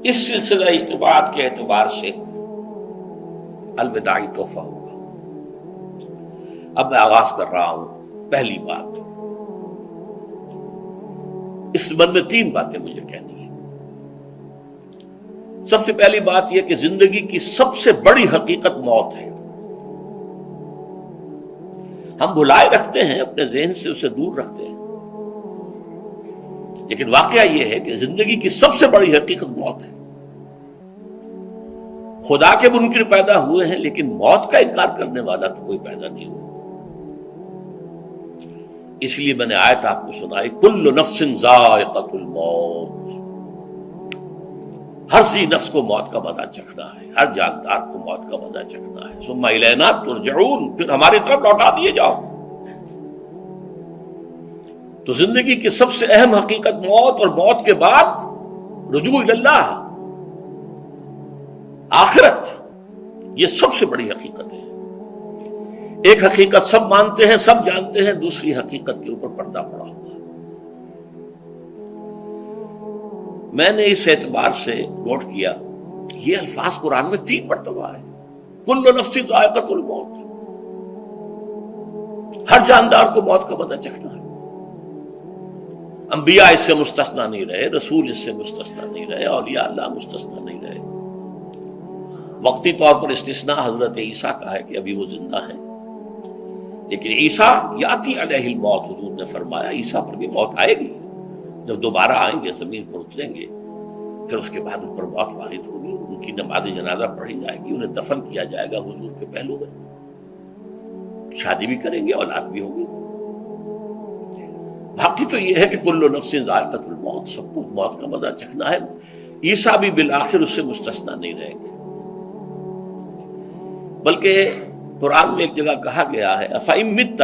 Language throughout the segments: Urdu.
اس سلسلہ اجتماعات کے اعتبار سے الوداعی تحفہ ہوگا۔ اب میں آغاز کر رہا ہوں۔ پہلی بات، اس سبب میں 3 باتیں مجھے کہنی ہیں۔ سب سے پہلی بات یہ کہ زندگی کی سب سے بڑی حقیقت موت ہے۔ ہم بھلائے رکھتے ہیں، اپنے ذہن سے اسے دور رکھتے ہیں، لیکن واقعہ یہ ہے کہ زندگی کی سب سے بڑی حقیقت موت ہے۔ خدا کے منکر پیدا ہوئے ہیں، لیکن موت کا انکار کرنے والا تو کوئی پیدا نہیں ہوا۔ اس لیے میں نے آیت آپ کو سنائی، کل نفس ذائقۃ الموت، ہر ذی نفس کو موت کا مزہ چکھنا ہے، ہر جاندار کو موت کا مزہ چکھنا ہے۔ ثم الینا ترجعون، پھر ہماری طرف لوٹا دیے جاؤ۔ تو زندگی کی سب سے اہم حقیقت موت، اور موت کے بعد رجوع اللہ، آخرت، یہ سب سے بڑی حقیقت ہے۔ ایک حقیقت سب مانتے ہیں، سب جانتے ہیں، دوسری حقیقت کے اوپر پردہ پڑا ہوا ہے۔ میں نے اس اعتبار سے نوٹ کیا، یہ الفاظ قرآن میں 3 مرتبہ ہے، کل نفس ذائقۃ الموت، ہر جاندار کو موت کا مزہ چکھنا ہے۔ انبیاء اس سے مستثنا نہیں رہے، رسول اس سے مستثنا نہیں رہے، اولیاء اللہ مستثنا نہیں رہے۔ وقتی طور پر استثناء حضرت عیسیٰ کا ہے کہ ابھی وہ زندہ ہیں، لیکن عیسیٰ یاتی علیہ الموت، حضور نے فرمایا عیسیٰ پر بھی موت آئے گی، جب دوبارہ آئیں گے زمین پر اتریں گے، پھر اس کے بعد ان پر موت وارد ہوگی، ان کی نماز جنازہ پڑھی جائے گی، انہیں دفن کیا جائے گا حضور کے پہلو میں، شادی بھی کریں گے، اولاد بھی ہوگی۔ باقی تو یہ ہے کہ کل نفس ذائقۃ الموت، سب کو موت کا مزہ چکھنا ہے۔ عیسیٰ بھی بالآخر اس سے مستثنا نہیں رہیں گے، بلکہ قرآن میں ایک جگہ کہا گیا ہے أَفَإِن مِتَّ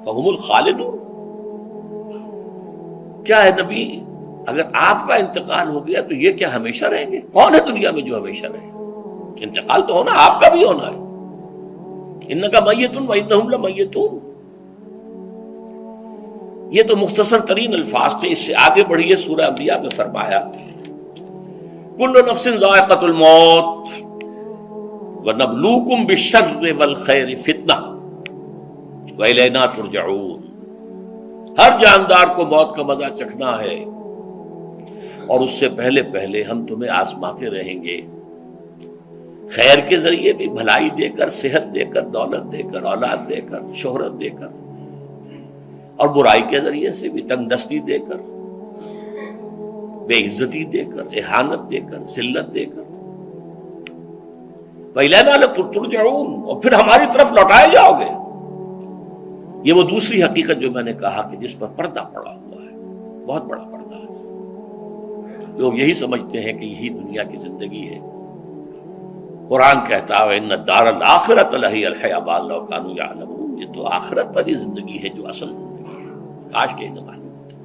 فَهُمُ الْخَالِدُونَ، کیا ہے نبی، اگر آپ کا انتقال ہو گیا تو یہ کیا ہمیشہ رہیں گے؟ کون ہے دنیا میں جو ہمیشہ رہے؟ انتقال تو ہونا، آپ کا بھی ہونا ہے۔ إِنَّكَ مَيِّتٌ وَإِنَّهُمْ لَمَيِّتُونَ، یہ تو مختصر ترین الفاظ تھے۔ اس سے آگے بڑھیے، سورہ انبیاء میں فرمایا کل نفس ذائقۃ الموت وَنَبْلُوكُمْ بِالشَّرِّ وَالْخَيْرِ فِتْنَةً وَإِلَيْنَا تُرْجَعُونَ، ہر جاندار کو موت کا مزہ چکھنا ہے، اور اس سے پہلے پہلے ہم تمہیں آزماتے رہیں گے، خیر کے ذریعے بھی، بھلائی دے کر، صحت دے کر، دولت دے کر، اولاد دے کر، شہرت دے کر، اور برائی کے ذریعے سے بھی، تنگ دستی دے کر، بے عزتی دے کر، اہانت دے کر، ذلت دے کر۔ وَإِلَيْنَا تُرْجَعُونَ، اور پھر ہماری طرف لوٹائے جاؤ گے۔ یہ وہ دوسری حقیقت جو میں نے کہا کہ جس پر پردہ پڑا ہوا ہے، بہت بڑا پردہ ہے۔ لوگ یہی سمجھتے ہیں کہ یہی دنیا کی زندگی ہے۔ قرآن کہتا ہے إِنَّ الدَّارَ الْآخِرَةَ لَهِيَ الْحَيَوَانُ لَوْ كَانُوا يَعْلَمُونَ، یہ تو آخرت والی زندگی ہے جو اصل زندگی ہے، کاش کہ انہیں معلوم ہوتا۔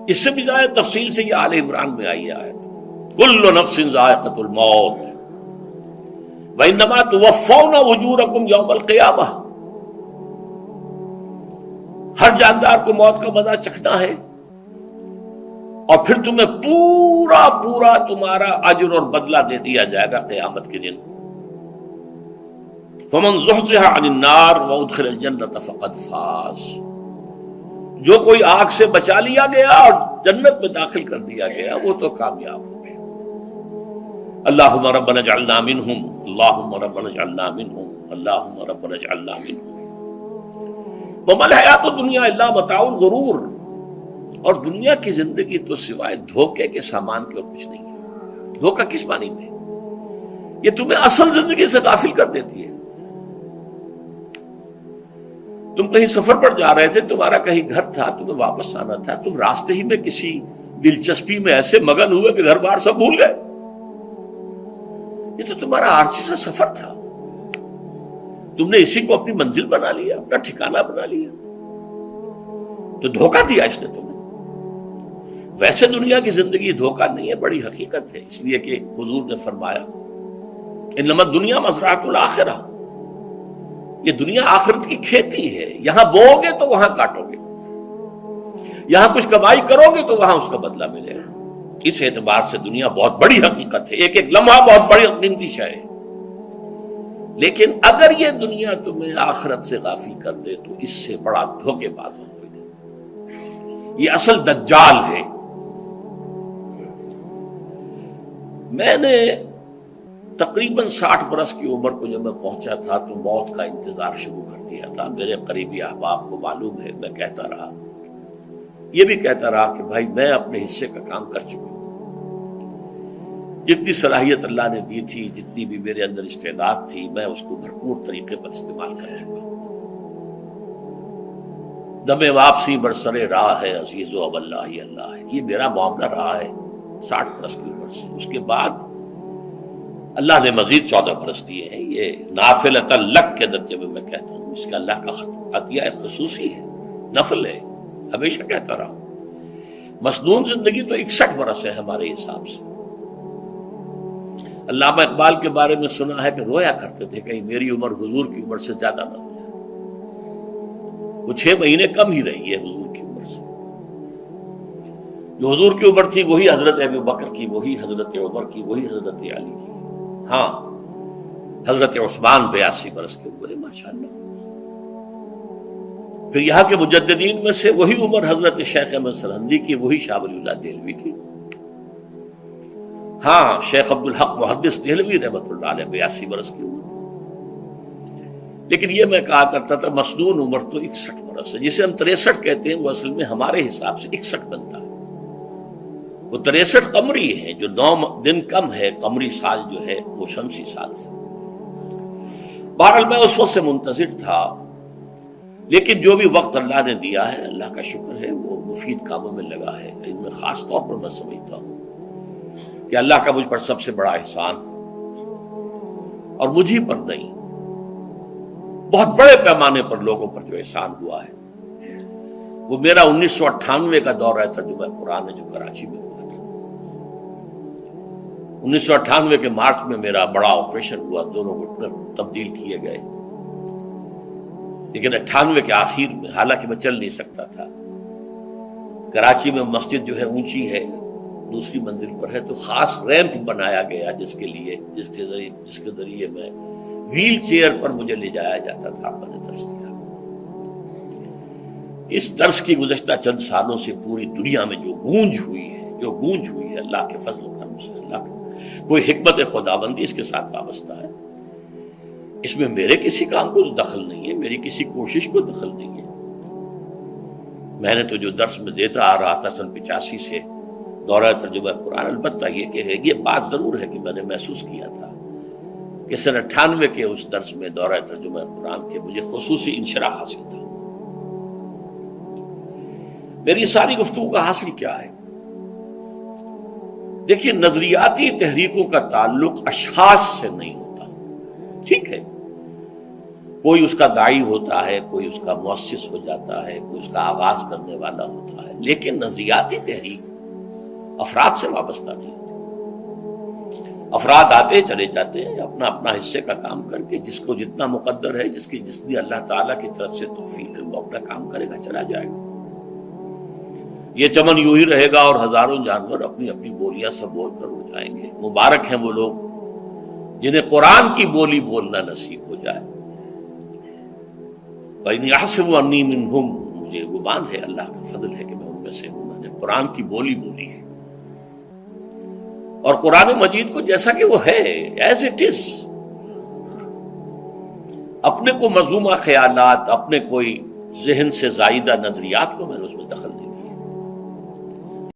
اس سے بھی زیادہ تفصیل سے یہ آل عمران میں آئی آیت، كُلُّ نَفْسٍ ذَائِقَةُ الْمَوْتِ وَإِنَّمَا تُوَفَّوْنَ أُجُورَكُمْ يَوْمَ الْقِيَامَةِ، ہر جاندار کو موت کا مزہ چکھنا ہے، اور پھر تمہیں پورا پورا تمہارا اجر اور بدلہ دے دیا جائے گا قیامت کے دن۔ فَمَنْ زُحْزِحَ عَنِ النَّارِ وَأُدْخِلَ الْجَنَّةَ فَقَدْ فَازَ، جو کوئی آگ سے بچا لیا گیا اور جنت میں داخل کر دیا گیا وہ تو کامیاب ہو گیا۔ اللہم ربنا اجعلنا منہم، اللہم ربنا اجعلنا منہم، اللہم ربنا اجعلنا منہم۔ وَمَا الْحَيَاةُ الدُّنْيَا إِلَّا مَتَاعُ الْغُرُورِ، اور دنیا کی زندگی تو سوائے دھوکے کے سامان کے اور کچھ نہیں ہے۔ دھوکہ کس معنی میں؟ یہ تمہیں اصل زندگی سے غافل کر دیتی ہے۔ تم کہیں سفر پر جا رہے تھے، تمہارا کہیں گھر تھا، تمہیں واپس آنا تھا، تم راستے ہی میں کسی دلچسپی میں ایسے مگن ہوئے کہ گھر بار سب بھول گئے۔ یہ تو تمہارا عارضی سا سفر تھا، تم نے اسی کو اپنی منزل بنا لیا، اپنا ٹھکانہ بنا لیا، تو دھوکہ دیا اس نے تمہیں۔ ویسے دنیا کی زندگی دھوکہ نہیں ہے، بڑی حقیقت ہے، اس لیے کہ حضور نے فرمایا انما الدنیا مزرعۃ الآخرہ، یہ دنیا آخرت کی کھیتی ہے، یہاں بو گے تو وہاں کاٹو گے، یہاں کچھ کمائی کرو گے تو وہاں اس کا بدلہ ملے گا۔ اس اعتبار سے دنیا بہت بڑی حقیقت ہے، ایک ایک لمحہ بہت بڑی قیمتی شے ہے، لیکن اگر یہ دنیا تمہیں آخرت سے غافل کر دے تو اس سے بڑا دھوکے باز ہو کوئی نہیں۔ یہ اصل دجال ہے۔ میں نے تقریباً 60 برس کی عمر کو جب میں پہنچا تھا تو موت کا انتظار شروع کر دیا تھا۔ میرے قریبی احباب کو معلوم ہے، میں کہتا رہا، یہ بھی کہتا رہا کہ بھائی میں اپنے حصے کا کام کر چکا ہوں، جتنی صلاحیت اللہ نے دی تھی، جتنی بھی میرے اندر استعداد تھی، میں اس کو بھرپور طریقے پر استعمال کر چکا ہوں۔ دم واپسی برسر راہ ہے عزیز و اب اللہ ہی اللہ ہے، یہ میرا معاملہ رہا ہے 60 برس کی عمر سے۔ اس کے بعد اللہ نے مزید 14 برس دیے ہیں، یہ نافلۃ لک کے درجے میں کہتا ہوں، اس کا اللہ کا عطیہ خصوصی ہے، نفل ہے، ہمیشہ کہتا رہا ہوں۔ مسنون زندگی تو 61 برس ہے ہمارے حساب سے۔ علامہ اقبال کے بارے میں سنا ہے کہ رویا کرتے تھے کہیں میری عمر حضور کی عمر سے زیادہ نہ ہو جائے، وہ 6 مہینے کم ہی رہی ہے حضور کی عمر سے۔ جو حضور کی عمر تھی وہی حضرت ابو بکر کی، وہی حضرت عمر کی، وہی حضرت علی کی۔ ہاں، حضرت عثمان 82 برس کے ہوئے ماشاءاللہ۔ پھر یہاں کے مجددین میں سے وہی عمر حضرت شیخ احمد سرہندی کی، وہی شاہ ولی اللہ دہلوی کی۔ ہاں، شیخ عبدالحق محدث دہلوی رحمۃ اللہ علیہ 82 برس کی عمر۔ لیکن یہ میں کہا کرتا تھا مسنون عمر تو 61 برس ہے، جسے ہم 63 کہتے ہیں، وہ اصل میں ہمارے حساب سے 61 بنتا ہے۔ وہ 63 قمری ہے، جو 9 دن کم ہے، قمری سال جو ہے وہ شمسی سال سے۔ بہرحال میں اس وقت سے منتظر تھا، لیکن جو بھی وقت اللہ نے دیا ہے، اللہ کا شکر ہے، وہ مفید کاموں میں لگا ہے۔ ان میں خاص طور پر میں سمجھتا ہوں کہ اللہ کا مجھ پر سب سے بڑا احسان، اور مجھے پر نہیں، بہت بڑے پیمانے پر لوگوں پر جو احسان ہوا ہے، وہ میرا 1998 کا دورہ ترجمہ قرآن ہے جو کراچی میں ہوا تھا۔ 1998 کے مارچ میں میرا بڑا آپریشن ہوا، دونوں گھٹنے تبدیل کیے گئے، لیکن 98 کے آخر میں، حالانکہ میں چل نہیں سکتا تھا، کراچی میں مسجد جو ہے اونچی ہے، دوسری منزل پر ہے، تو خاص ریمپ بنایا گیا جس کے ذریعے میں ویل چیئر پر مجھے لے جایا جاتا تھا۔ میں نے درس دیا۔ اس درس کی گزشتہ چند سالوں سے پوری دنیا میں جو گونج ہوئی ہے اللہ کے فضل و کرم سے، اللہ کا کوئی حکمت خداوندی اس کے ساتھ وابستہ ہے۔ اس میں میرے کسی کام کو دخل نہیں ہے، میری کسی کوشش کو دخل نہیں ہے۔ میں نے تو جو درس میں دیتا آ رہا تھا سن 85 سے، دورہ ترجمہ قرآن، البتہ یہ بات ضرور ہے کہ میں نے محسوس کیا تھا کہ سن 98 کے اس درس میں دورہ ترجمہ قرآن کے مجھے خصوصی انشراح حاصل تھا۔ میری ساری گفتگو کا حاصل کیا ہے؟ دیکھیے، نظریاتی تحریکوں کا تعلق اشخاص سے نہیں ہوتا، ٹھیک ہے، کوئی اس کا داعی ہوتا ہے، کوئی اس کا مؤسس ہو جاتا ہے، کوئی اس کا آغاز کرنے والا ہوتا ہے، لیکن نظریاتی تحریک افراد سے وابستہ نہیں ہوتی۔ افراد آتے چلے جاتے ہیں اپنا اپنا حصے کا کام کر کے، جس کو جتنا مقدر ہے، جتنی اللہ تعالیٰ کی طرف سے توفیق ہے، وہ اپنا کام کرے گا، چلا جائے گا۔ یہ چمن یوں ہی رہے گا اور ہزاروں جانور اپنی اپنی بولیاں سب بول کر اڑ جائیں گے۔ مبارک ہیں وہ لوگ جنہیں قرآن کی بولی بولنا نصیب ہو جائے۔ وَإِنْ يَحْسَبُ أَنِّي مِنْهُمْ، مجھے گمان ہے، اللہ کا فضل ہے کہ میں ان میں سے ہوں، میں نے قرآن کی بولی بولی ہے، اور قرآن مجید کو جیسا کہ وہ ہے، ایز اٹ از، اپنے کو مذمومہ خیالات، اپنے کوئی ذہن سے زائدہ نظریات کو میں نے اس میں دخل نہیں۔